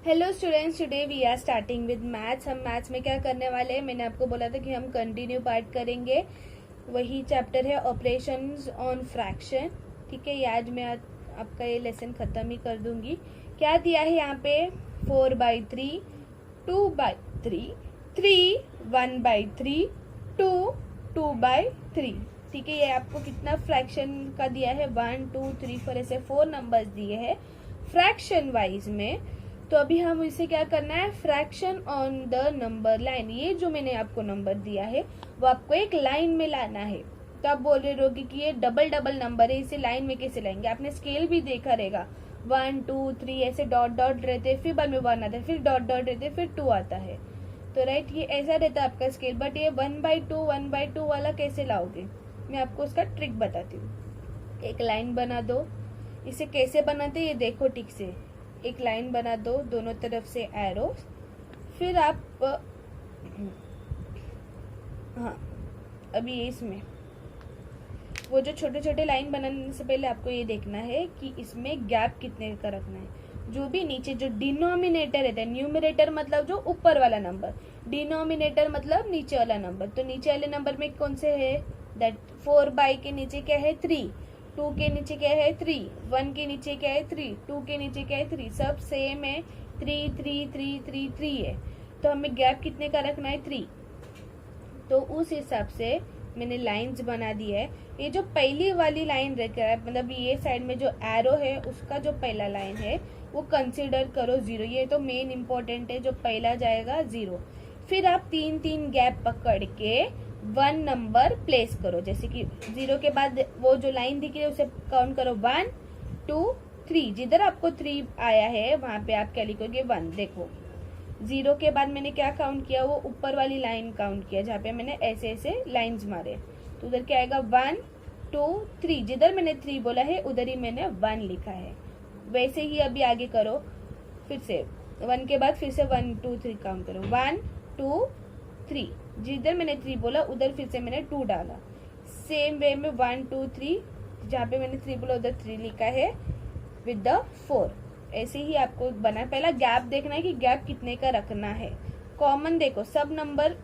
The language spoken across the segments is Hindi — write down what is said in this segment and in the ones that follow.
Hello students, today we are starting with maths. हम मैथ्स में क्या करने वाले हैं, मैंने आपको बोला था कि हम कंटिन्यू पार्ट करेंगे। वही चैप्टर है ऑपरेशंस ऑन फ्रैक्शन। ठीक है, ये आज मैं आपका ये लेसन खत्म ही कर दूंगी। क्या दिया है यहाँ पे, 4/3, 2/3, 3, 1/3, 2, 2/3। ठीक है, ये आपको कितना फ्रैक्शन का दिया है, 1 2 3 4 ऐसे 4 नंबर्स दिए हैं फ्रैक्शन वाइज में। तो अभी हम इसे क्या करना है, fraction on the number line. ये जो मैंने आपको नंबर दिया है वो आपको एक लाइन में लाना है। तो आप बोल रहे होगे कि ये डबल डबल नंबर है, इसे लाइन में कैसे लाएंगे। आपने स्केल भी देखा रहेगा, 1 2 3 ऐसे डॉट डॉट रहते, फिर बाद में 1 आता है, फिर डॉट डॉट रहते, फिर 2 आता है। तो राइट, ये ऐसा रहता है आपका स्केल। बट ये 1/2 वाला कैसे लाओगे, मैं आपको उसका ट्रिक बताती हूँ। एक लाइन बना दो, इसे कैसे बनाते ये देखो ठीक से। एक लाइन बना दो, दोनों तरफ से एरो। फिर आप हाँ, अभी इसमें वो जो छोटे छोटे लाइन बनाने से पहले आपको ये देखना है कि इसमें गैप कितने का रखना है। जो भी नीचे जो डिनोमिनेटर रहता है, न्यूमरेटर मतलब जो ऊपर वाला नंबर, डिनोमिनेटर मतलब नीचे वाला नंबर। तो नीचे वाले नंबर में कौन से है, दैट 4 के नीचे क्या है, 3, 2 के नीचे क्या है, 3, 1 के नीचे क्या है, 3, 2 के नीचे क्या है, 3, सब सेम है। 3 3 3 3 3 है, तो हमें गैप कितने का रखना है, 3। तो उस हिसाब से मैंने लाइंस बना दी है। ये जो पहली वाली लाइन रख रहा है, मतलब ये साइड में जो एरो है उसका जो पहला लाइन है वो कंसीडर करो 0। ये तो मेन इंपॉर्टेंट है, जो पहला जाएगा 0। फिर आप 3 गैप पकड़ के 1 नंबर प्लेस करो। जैसे कि 0 के बाद वो जो लाइन दिख रही है उसे काउंट करो, 1 2 3। जिधर आपको 3 आया है वहां पे आप क्या लिखोगे, 1। देखो 0 के बाद मैंने क्या काउंट किया, वो ऊपर वाली लाइन काउंट किया जहाँ पे मैंने ऐसे ऐसे लाइंस मारे। तो उधर क्या आएगा, 1 2 3। जिधर मैंने 3 बोला है उधर ही मैंने 1 लिखा है। वैसे ही अभी आगे करो, फिर से 1 के बाद फिर से 1 2 3 काउंट करो, 1 2 3। जिधर मैंने 3 बोला उधर फिर से मैंने 2 डाला। सेम वे में 1 2 3, जहाँ पे मैंने 3 बोला उधर 3 लिखा है विद द 4। ऐसे ही आपको बना, पहला गैप देखना है कि गैप कितने का रखना है। कॉमन देखो, सब नंबर,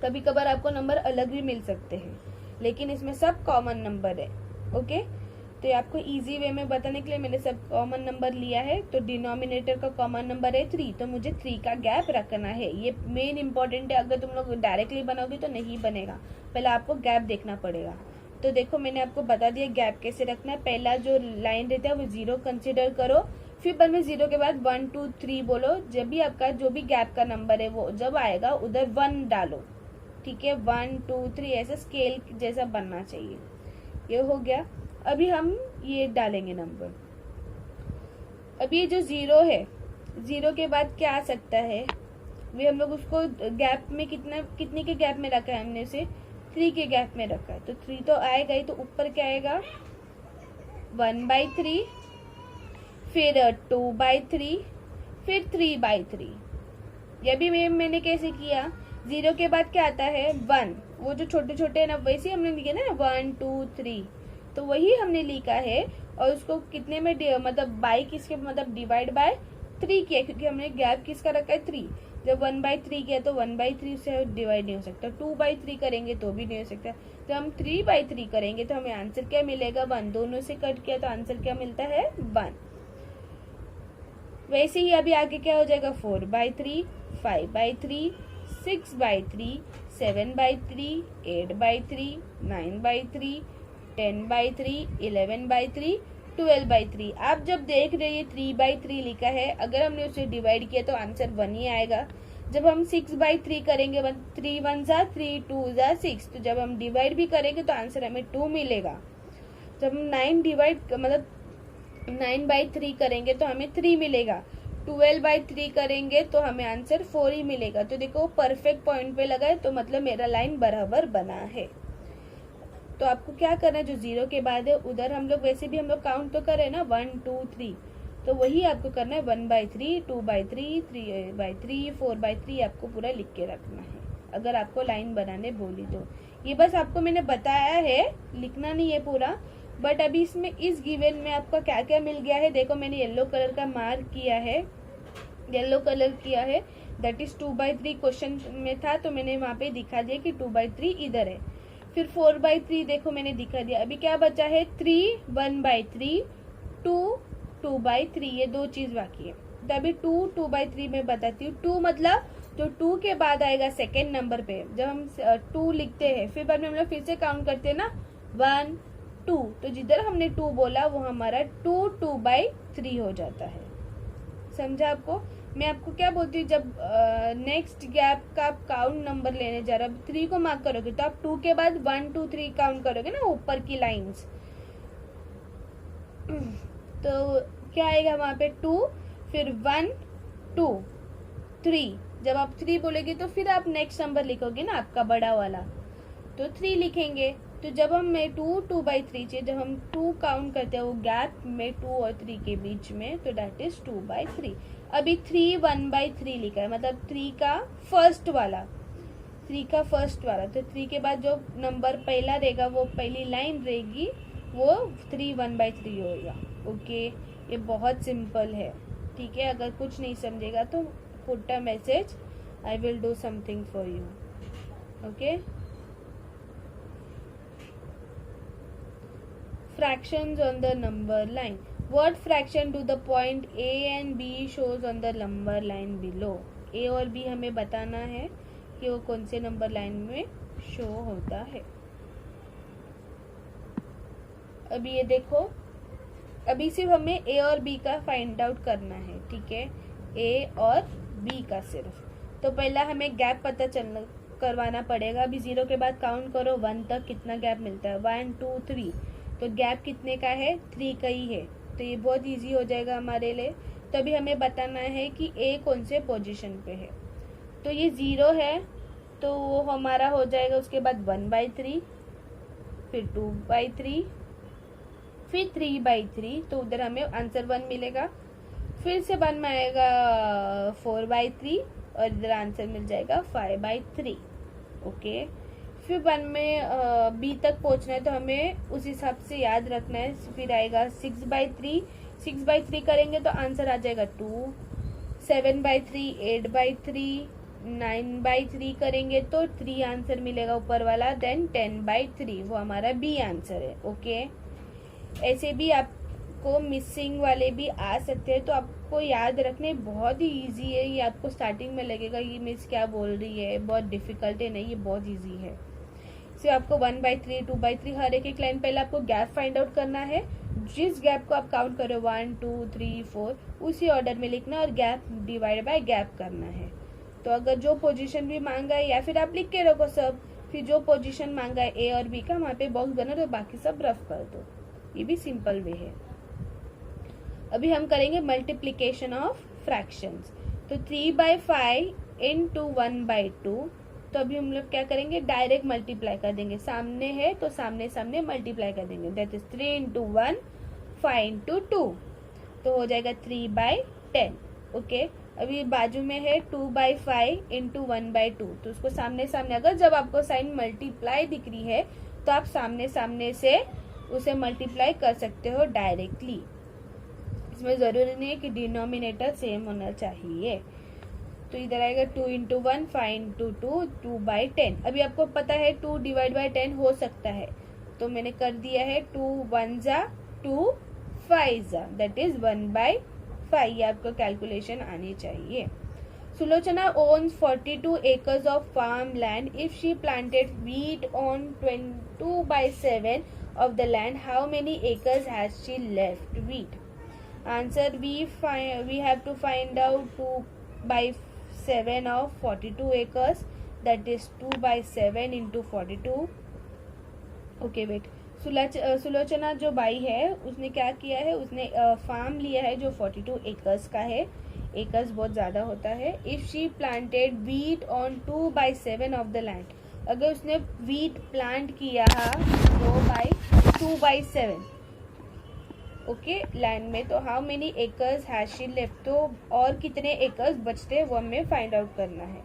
कभी कभार आपको नंबर अलग भी मिल सकते हैं, लेकिन इसमें सब कॉमन नंबर है। ओके, तो ये आपको इजी वे में बताने के लिए मैंने सब कॉमन नंबर लिया है। तो डिनोमिनेटर का कॉमन नंबर है 3, तो मुझे 3 का गैप रखना है। ये मेन इंपॉर्टेंट है, अगर तुम लोग डायरेक्टली बनाओगे तो नहीं बनेगा, पहले आपको गैप देखना पड़ेगा। तो देखो मैंने आपको बता दिया गैप कैसे रखना है। पहला जो लाइन रहता है वो 0 कंसिडर करो, फिर बाद में 0 के बाद 1 2 3 बोलो। जब भी आपका जो भी गैप का नंबर है वो जब आएगा उधर 1 डालो। ठीक है, 1 2 3 ऐसा स्केल जैसा बनना चाहिए। ये हो गया। अभी हम ये डालेंगे नंबर। अभी ये जो 0 है, 0 के बाद क्या आ सकता है, वे हम लोग उसको गैप में कितने के गैप में रखा है, हमने उसे 3 के गैप में रखा है। तो 3 तो आएगा ही, तो ऊपर क्या आएगा, 1/3, फिर 2/3, फिर 3/3। ये भी मैंने कैसे किया, 0 के बाद क्या आता है, 1। वो जो छोटे छोटे है ना, वैसे हमने लिखे ना 1 2 3, तो वही हमने लिखा है। और उसको कितने में मतलब बाई किसके, मतलब डिवाइड बाय 3 किया, क्योंकि हमने गैप किसका रखा है, 3। जब 1/3 किया तो 1/3 से डिवाइड नहीं हो सकता, 2/3 करेंगे तो भी नहीं हो सकता। जब हम 3/3 करेंगे तो हमें आंसर क्या मिलेगा, 1। दोनों से कट किया तो आंसर क्या मिलता है, 1। वैसे ही अभी आगे क्या हो जाएगा, 4/3, 5/3, 6/3, 7/3, 8/3, 9/3, 10/3, 11/3, 12/3। आप जब देख रहे हैं 3/3 लिखा है, अगर हमने उसे डिवाइड किया तो आंसर 1 ही आएगा। जब हम 6/3 करेंगे, 3 1 जा 3 2 जा 6, तो जब हम डिवाइड भी करेंगे तो आंसर हमें 2 मिलेगा। जब हम 9/3 करेंगे तो हमें 3 मिलेगा। 12/3 करेंगे तो हमें आंसर 4 ही मिलेगा। तो देखो परफेक्ट पॉइंट पे लगा है, तो मतलब मेरा लाइन बराबर बना है। तो आपको क्या करना है, जो 0 के बाद है उधर हम लोग वैसे भी हम लोग काउंट तो करें ना, 1 2 3, तो वही आपको करना है। 1/3, 2/3, 3/3, 4/3 आपको पूरा लिख के रखना है, अगर आपको लाइन बनाने बोली तो। ये बस आपको मैंने बताया है, लिखना नहीं है पूरा। बट अभी इसमें इस गिवन में आपका क्या क्या मिल गया है, देखो मैंने येलो कलर का मार्क किया है। येलो कलर किया है, दैट इज 2/3 क्वेश्चन में था तो मैंने वहाँ पे दिखा दिया कि 2/3 इधर है। फिर 4/3 देखो मैंने दिखा दिया। अभी क्या बचा है, 3 1/3, 2 2/3, ये दो चीज बाकी है। तो अभी 2 2/3 में बताती हूँ। 2 मतलब जो 2 के बाद आएगा सेकेंड नंबर पे, जब हम 2 लिखते हैं फिर बाद में हम लोग फिर से काउंट करते हैं ना, 1 2, तो जिधर हमने 2 बोला वो हमारा 2 2/3 हो जाता है। समझा आपको? मैं आपको क्या बोलती हूँ, जब नेक्स्ट गैप का आप काउंट नंबर लेने जा रहे हो, 3 को मार्क करोगे तो आप 2 के बाद 1 2 3 काउंट करोगे ना, ऊपर की लाइंस। तो क्या आएगा वहां पे, 2, फिर 1 2 3। जब आप 3 बोलेगे तो फिर आप नेक्स्ट नंबर लिखोगे ना आपका बड़ा वाला, तो 3 लिखेंगे। तो जब हम 2 2/3 चाहिए, जब हम 2 काउंट करते हैं वो गैप में 2 और 3 के बीच में, तो दैट इज 2/3। अभी 3 1/3 लिखा है, मतलब 3 का फर्स्ट वाला, 3 का फर्स्ट वाला, तो 3 के बाद जो नंबर पहला रहेगा वो पहली लाइन रहेगी, वो 3 1/3 होगा। ओके, ये बहुत सिंपल है। ठीक है, अगर कुछ नहीं समझेगा तो put a message, I will do something for you. Okay, fractions on the number line. What fraction do the point A and B shows on the number line below? A और B हमें बताना है कि वो कौन से नंबर लाइन में शो होता है। अभी ये देखो, अभी सिर्फ हमें A और B का फाइंड आउट करना है। ठीक है, A और B का सिर्फ। तो पहला हमें गैप पता चलना करवाना पड़ेगा। अभी 0 के बाद काउंट करो 1 तक कितना गैप मिलता है, 1 2 3, तो गैप कितने का है, 3 का ही है। तो ये बहुत इजी हो जाएगा हमारे लिए। तो अभी हमें बताना है कि ए कौन से पोजीशन पे है। तो ये 0 है तो वो हमारा हो जाएगा, उसके बाद 1/3, फिर 2/3, फिर 3/3, तो उधर हमें आंसर 1 मिलेगा। फिर से 1 में आएगा 4/3 और इधर आंसर मिल जाएगा 5/3। ओके, फिर 1 में बी तक पहुंचना है तो हमें उस हिसाब से याद रखना है। फिर आएगा 6/3, 6/3 करेंगे तो आंसर आ जाएगा 2, 7/3, 8/3, 9/3 करेंगे तो 3 आंसर मिलेगा ऊपर वाला, देन 10/3, वो हमारा बी आंसर है। ओके, ऐसे भी आपको मिसिंग वाले भी आ सकते हैं, तो आपको याद रखने बहुत ही इजी है। ये आपको स्टार्टिंग में लगेगा ये मिस क्या बोल रही है, बहुत डिफिकल्ट है, नहीं, ये बहुत इजी है। सिर्फ आपको 1/3 2/3 हर एक लाइन पहले आपको गैप फाइंड आउट करना है। जिस गैप को आप काउंट करो 1 2 3 4 उसी ऑर्डर में लिखना और गैप डिवाइड बाय गैप करना है। तो अगर जो पोजीशन भी मांगा है, या फिर आप लिख के रखो सब, फिर जो पोजीशन मांगा है ए और बी का वहाँ पे बॉक्स बना दो, बाकी सब रफ कर दो। ये भी सिंपल वे है। अभी हम करेंगे मल्टीप्लीकेशन ऑफ फ्रैक्शंस। तो 3/5 इंटू 1/2, तो अभी हम लोग क्या करेंगे, डायरेक्ट मल्टीप्लाई कर देंगे। सामने है तो सामने सामने मल्टीप्लाई कर देंगे, दैट इज 3 इंटू 1 5 इंटू 2, तो हो जाएगा 3/10। ओके, अभी बाजू में है 2/5 इंटू 1/2, तो उसको सामने सामने, अगर जब आपको साइन मल्टीप्लाई दिख रही है तो आप सामने सामने से उसे मल्टीप्लाई कर सकते हो डायरेक्टली। इसमें जरूरी नहीं है कि डिनोमिनेटर सेम होना चाहिए। तो इधर आएगा 2 इंटू 1 5 इंटू 2 2/10। अभी आपको पता है 2 डिवाइड बाय 10 हो सकता है, तो मैंने कर दिया है 2 1 जा 2 5 जा, दैट इज 1/5। ये आपको कैलकुलेशन आनी चाहिए। Sulochana owns 42 acres of farmland. If she planted wheat on 22/7 of the land, how many acres has she left wheat? Answer, we have to find out 2/7 of 42 acres, that is 2/7 into 42. Okay, wait. Sulochana जो बाई है उसने क्या किया है, उसने फार्म लिया है जो 42 एकर्स का है। एकर्स बहुत ज़्यादा होता है। If she planted wheat on 2/7 of the land, अगर उसने वीट प्लांट किया 2/7 ओके लैंड में, तो how many acres has she left, तो और कितने एकर्स बचते हैं वो हमें फाइंड आउट करना है।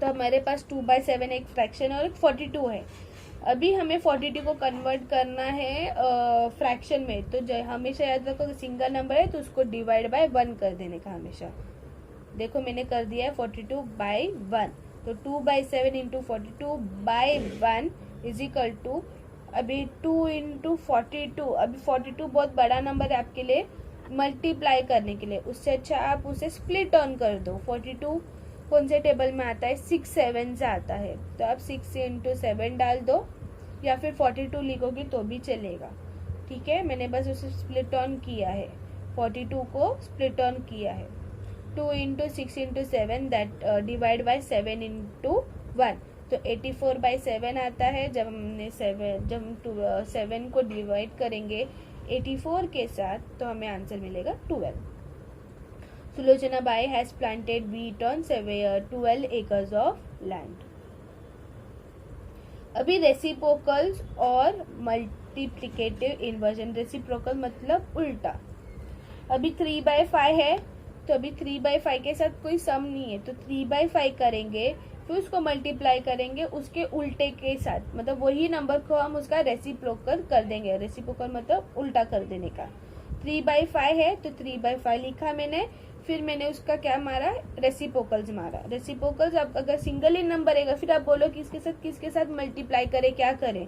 तो हमारे पास 2/7 एक फ्रैक्शन और एक 42 है। अभी हमें 42 को कन्वर्ट करना है फ्रैक्शन में, तो हमेशा याद रखो सिंगल नंबर है तो उसको डिवाइड बाय 1 कर देने का हमेशा। देखो मैंने कर दिया है 42/1, तो 2/7 इंटू 42/1 इज इक्वल टू, अभी 2 इंटू 42, अभी 42 बहुत बड़ा नंबर है आपके लिए मल्टीप्लाई करने के लिए, उससे अच्छा आप उसे स्प्लिट ऑन कर दो। 42 कौन से टेबल में आता है, 6 7 से आता है, तो आप 6 इंटू 7 डाल दो, या फिर 42 लिखोगी तो भी चलेगा। ठीक है, मैंने बस उसे स्प्लिट ऑन किया है, 42 को स्प्लिट ऑन किया है। 2 into 6 into 7 that divide by 7 into 1, तो 84/7 आता है। जब हम 7 को डिवाइड करेंगे 84 के साथ तो हमें आंसर मिलेगा 12। Sulochana by has planted wheat on 12 acres of land। अभी रेसिप्रोकल्स और मल्टीप्लिकेटिव इन्वर्जन। रेसिप्रोकल मतलब उल्टा। अभी 3/5 है, तो अभी 3/5 के साथ कोई सम नहीं है, तो 3/5 करेंगे, फिर उसको मल्टीप्लाई करेंगे उसके उल्टे के साथ, मतलब वही नंबर को हम उसका रेसिप्रोकल कर देंगे। रेसिप्रोकल मतलब उल्टा कर देने का। 3/5 है तो 3/5 लिखा मैंने, फिर मैंने उसका क्या मारा, रेसिप्रोकल्स मारा। रेसिप्रोकल्स अब अगर सिंगल ही नंबर रहेगा, फिर आप बोलो किसके साथ मल्टीप्लाई करें, क्या करें,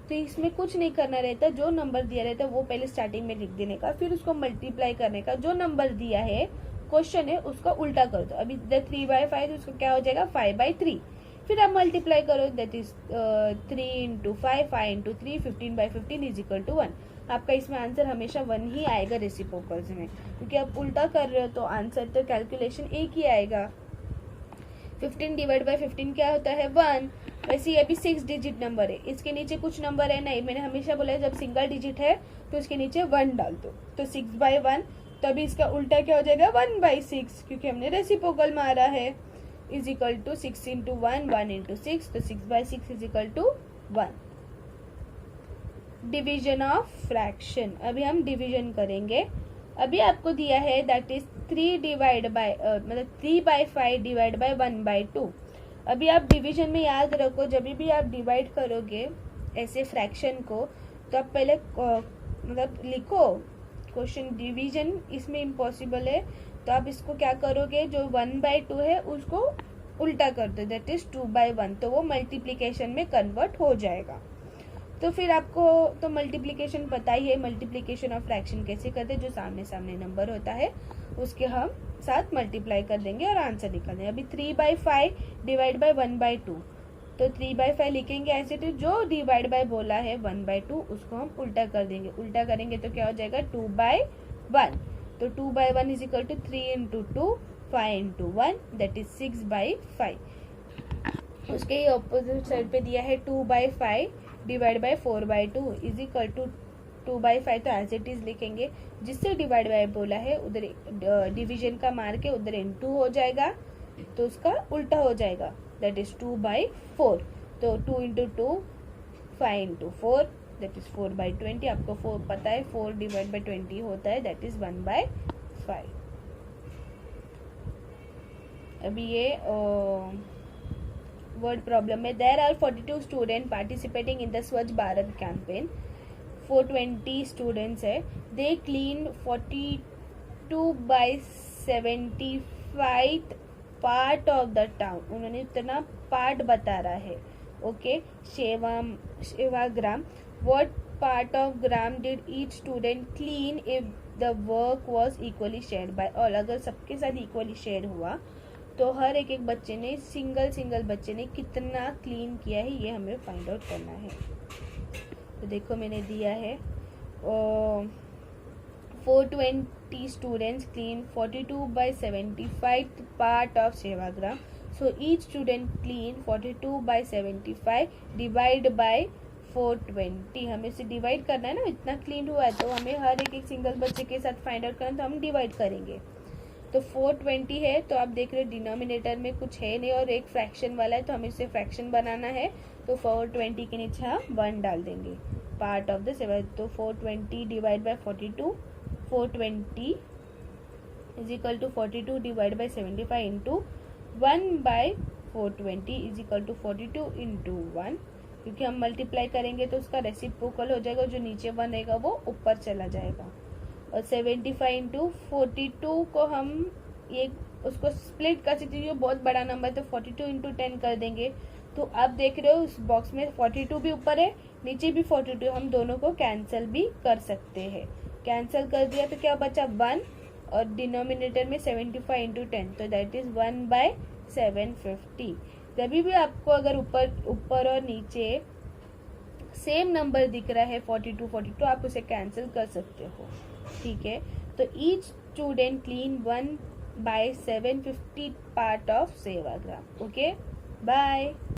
तो इसमें कुछ नहीं करना रहता। जो नंबर दिया रहता है वो पहले स्टार्टिंग में लिख देने का, फिर उसको मल्टीप्लाई करने का। जो नंबर दिया है क्वेश्चन है उसका उल्टा कर दो। अभी 3/5 तो उसका क्या हो जाएगा 5/3, फिर आप मल्टीप्लाई करो, that is 3 into 5, 5 into 3, 15/15 is equal to 1। आपका इसमें आंसर हमेशा 1 ही आएगा रेसिप्रोकल्स में, क्योंकि आप उल्टा कर रहे हो तो आंसर तो कैलकुलेशन एक ही आएगा। 15 डिवाइड बाय 15 क्या होता है 1। वैसे ये भी 6 डिजिट नंबर है, इसके नीचे कुछ नंबर है नहीं, मैंने हमेशा बोला है जब सिंगल डिजिट है तो इसके नीचे 1 डाल दो, तो 6/1, तभी इसका उल्टा क्या हो जाएगा 1/6, क्योंकि हमने रेसिप्रोकल मारा है। Is equal to 6 into 1, 1 into 6, तो 6/6 is equal to 1। Division of fraction, अभी हम डिवीजन करेंगे। अभी आपको दिया है दैट इज 3 डिवाइड बाय मतलब 3/5 डिवाइड बाय 1/2। अभी आप डिवीजन में याद रखो, जब भी आप डिवाइड करोगे ऐसे फ्रैक्शन को, तो आप पहले मतलब लिखो क्वेश्चन। डिवीजन इसमें इम्पॉसिबल है, तो आप इसको क्या करोगे, जो 1/2 है उसको उल्टा कर दो, दैट इज 2/1, तो वो मल्टीप्लीकेशन में कन्वर्ट हो जाएगा। तो फिर आपको तो मल्टीप्लिकेशन पता ही है, मल्टीप्लिकेशन ऑफ फ्रैक्शन कैसे करते हैं, जो सामने सामने नंबर होता है उसके हम साथ मल्टीप्लाई कर देंगे और आंसर निकाल देंगे। अभी 3/5 डिवाइड बाय 1/2, तो 3/5 लिखेंगे ऐसे, तो जो डिवाइड बाय बोला है 1/2 उसको हम उल्टा कर देंगे। उल्टा करेंगे तो क्या हो जाएगा 2/1, तो 2/1 is equal to 3 into 2, 5 into 1, that is 6/5। उसके ही ऑपोजिट साइड पे दिया है 2/5 divide by 4/2 is equal to 2/5, तो एज इट इज लिखेंगे। जिससे डिवाइड बाय बोला है उधर डिवीजन का मार के उधर इनटू हो जाएगा, तो उसका उल्टा हो जाएगा, दैट इज 2/4, तो 2 इंटू 2, 5 इंटू 4, दैट इज 4/20। आपको 4 पता है, 4 डिवाइड बाय 20 होता है, दैट इज 1/5। अभी ये वर्ड प्रॉब्लम में, there are 42 student participating in the Swachh Bharat campaign. 420 students है, they clean 42/75 part of the town. उन्होंने इतना पार्ट बता रहा है, okay. Sevagram, what part of gram did each student clean if the work was equally shared by all. अगर सबके साथ इक्वली शेयर हुआ तो हर एक बच्चे ने, सिंगल बच्चे ने कितना क्लीन किया है, ये हमें फाइंड आउट करना है। तो देखो मैंने दिया है 420 students clean 42/75 part of Sevagram, so each student clean 42/75 divide by 420। हमें इसे डिवाइड करना है ना, इतना क्लीन हुआ है तो हमें हर एक सिंगल बच्चे के साथ फाइंड आउट करना, तो हम डिवाइड करेंगे। तो 420 है, तो आप देख रहे हो डिनोमिनेटर में कुछ है नहीं और एक फ्रैक्शन वाला है, तो हमें इसे फ्रैक्शन बनाना है, तो 420 के नीचे हम 1 डाल देंगे, पार्ट ऑफ द 7। तो 420 divide by 42, 420 is equal to 42 divide by 75 into 1/420 is equal to 42 into 1, क्योंकि हम मल्टीप्लाई करेंगे तो उसका रेसिप्रोकल हो जाएगा, जो नीचे 1 रहेगा वो ऊपर चला जाएगा। और 75 इंटू 42 को हम ये उसको स्प्लिट कर सकते हैं, बहुत बड़ा नंबर तो 42 इंटू 10 कर देंगे। तो आप देख रहे हो उस बॉक्स में 42 भी ऊपर है, नीचे भी 42, हम दोनों को कैंसिल भी कर सकते हैं। कैंसिल कर दिया तो क्या बचा 1, और डिनोमिनेटर में 75 इंटू 10, तो दैट इज 1/750। जब भी आपको अगर ऊपर और नीचे सेम नंबर दिख रहा है 42 आप उसे कैंसिल कर सकते हो, ठीक है। तो each student clean 1/750 part of Sevagram. Okay, bye.